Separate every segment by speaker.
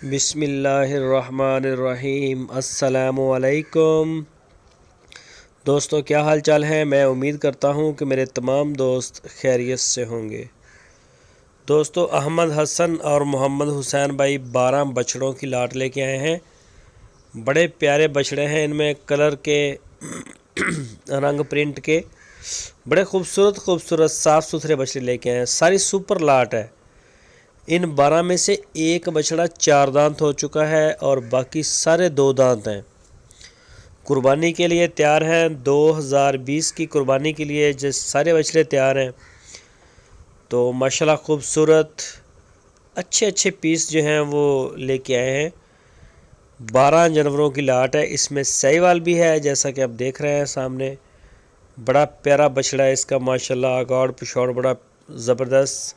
Speaker 1: بسم اللہ الرحمن الرحیم۔ السلام علیکم دوستو، کیا حال چال ہے؟ میں امید کرتا ہوں کہ میرے تمام دوست خیریت سے ہوں گے۔ دوستو، احمد حسن اور محمد حسین بھائی 12 بچڑوں کی لاٹ لے کے آئے ہیں۔ بڑے پیارے بچڑے ہیں، ان میں کلر کے رنگ پرنٹ کے بڑے خوبصورت صاف ستھرے بچڑے لے کے آئے ہیں۔ ساری سپر لاٹ ہے۔ ان 12 میں سے ایک بچڑا 4 دانت ہو چکا ہے اور باقی سارے 2 دانت ہیں۔ قربانی کے لیے تیار ہیں۔ 2020 کی قربانی کے لیے سارے بچڑے تیار ہیں۔ تو ماشاءاللہ خوبصورت اچھے پیس جو ہیں وہ لے کے آئے ہیں۔ 12 جانوروں کی لاٹ ہے۔ اس میں سہیوال بھی ہے، جیسا کہ آپ دیکھ رہے ہیں سامنے۔ بڑا پیارا بچڑا ہے اس کا، ماشاءاللہ اگاڑ پچھوڑ بڑا زبردست،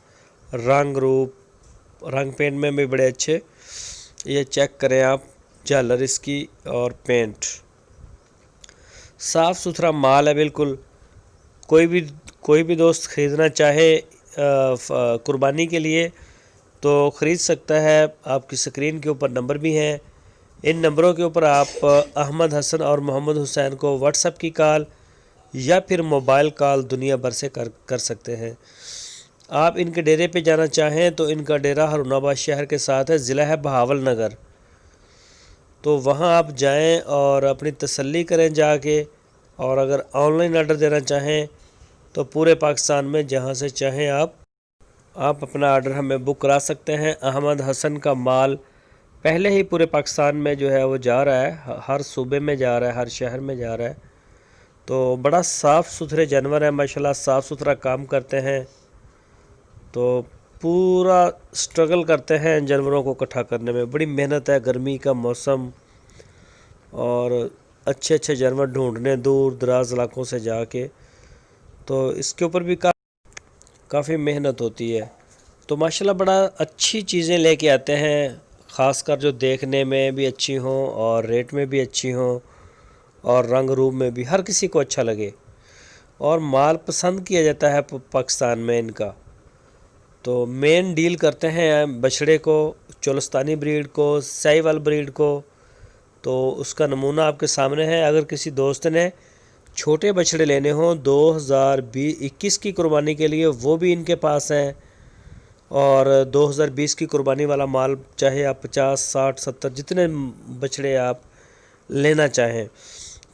Speaker 1: رنگ پینٹ میں بھی بڑے اچھے۔ یہ چیک کریں آپ، جھالر اس کی اور پینٹ صاف ستھرا مال ہے بالکل۔ کوئی بھی دوست خریدنا چاہے قربانی کے لیے تو خرید سکتا ہے۔ آپ کی سکرین کے اوپر نمبر بھی ہیں، ان نمبروں کے اوپر آپ احمد حسن اور محمد حسین کو واٹس ایپ کی کال یا پھر موبائل کال دنیا بھر سے کر سکتے ہیں۔ آپ ان کے ڈیرے پہ جانا چاہیں تو ان کا ڈیرہ ہارون آباد شہر کے ساتھ ہے، ضلع ہے بہاول نگر۔ تو وہاں آپ جائیں اور اپنی تسلی کریں جا کے، اور اگر آن لائن آرڈر دینا چاہیں تو پورے پاکستان میں جہاں سے چاہیں آپ اپنا آرڈر ہمیں بک کرا سکتے ہیں۔ احمد حسن کا مال پہلے ہی پورے پاکستان میں جو ہے وہ جا رہا ہے، ہر صوبے میں جا رہا ہے، ہر شہر میں جا رہا ہے۔ تو بڑا صاف ستھرے جانور ہیں ماشاءاللہ، صاف ستھرا کام کرتے ہیں۔ تو پورا سٹرگل کرتے ہیں ان جانوروں کو اکٹھا کرنے میں، بڑی محنت ہے۔ گرمی کا موسم اور اچھے جانور ڈھونڈنے دور دراز علاقوں سے جا کے، تو اس کے اوپر بھی کافی محنت ہوتی ہے۔ تو ماشاءاللہ بڑا اچھی چیزیں لے کے آتے ہیں، خاص کر جو دیکھنے میں بھی اچھی ہوں اور ریٹ میں بھی اچھی ہوں اور رنگ روپ میں بھی ہر کسی کو اچھا لگے، اور مال پسند کیا جاتا ہے پاکستان میں ان کا۔ تو مین ڈیل کرتے ہیں بچڑے کو، چولستانی بریڈ کو، سہیوال بریڈ کو۔ تو اس کا نمونہ آپ کے سامنے ہے۔ اگر کسی دوست نے چھوٹے بچڑے لینے ہوں 2021 کی قربانی کے لیے، وہ بھی ان کے پاس ہیں، اور 2020 کی قربانی والا مال چاہے آپ 50 60 70 جتنے بچڑے آپ لینا چاہیں،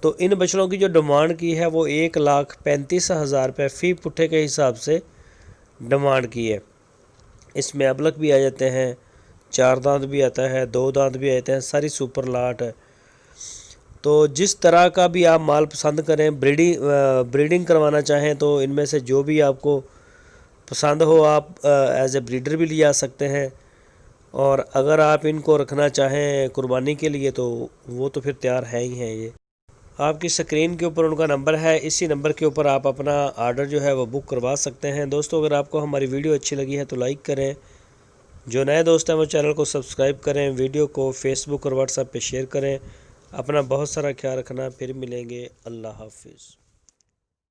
Speaker 1: تو ان بچڑوں کی جو ڈیمانڈ کی ہے وہ 1,35,000 روپے فی پٹھے کے حساب سے ڈیمانڈ کی ہے۔ اس میں ابلک بھی آ جاتے ہیں، 4 دانت بھی آتا ہے، 2 دانت بھی آتے ہیں، ساری سپر لاٹ ہے۔ تو جس طرح کا بھی آپ مال پسند کریں، بریڈنگ کروانا چاہیں تو ان میں سے جو بھی آپ کو پسند ہو آپ ایز اے بریڈر بھی لے آ سکتے ہیں، اور اگر آپ ان کو رکھنا چاہیں قربانی کے لیے تو وہ تو پھر تیار ہے ہی ہیں۔ یہ آپ کی سکرین کے اوپر ان کا نمبر ہے، اسی نمبر کے اوپر آپ اپنا آرڈر جو ہے وہ بک کروا سکتے ہیں۔ دوستو، اگر آپ کو ہماری ویڈیو اچھی لگی ہے تو لائک کریں، جو نئے دوست ہیں وہ چینل کو سبسکرائب کریں، ویڈیو کو فیس بک اور واٹس ایپ پہ شیئر کریں۔ اپنا بہت سارا خیال رکھنا، پھر ملیں گے، اللہ حافظ۔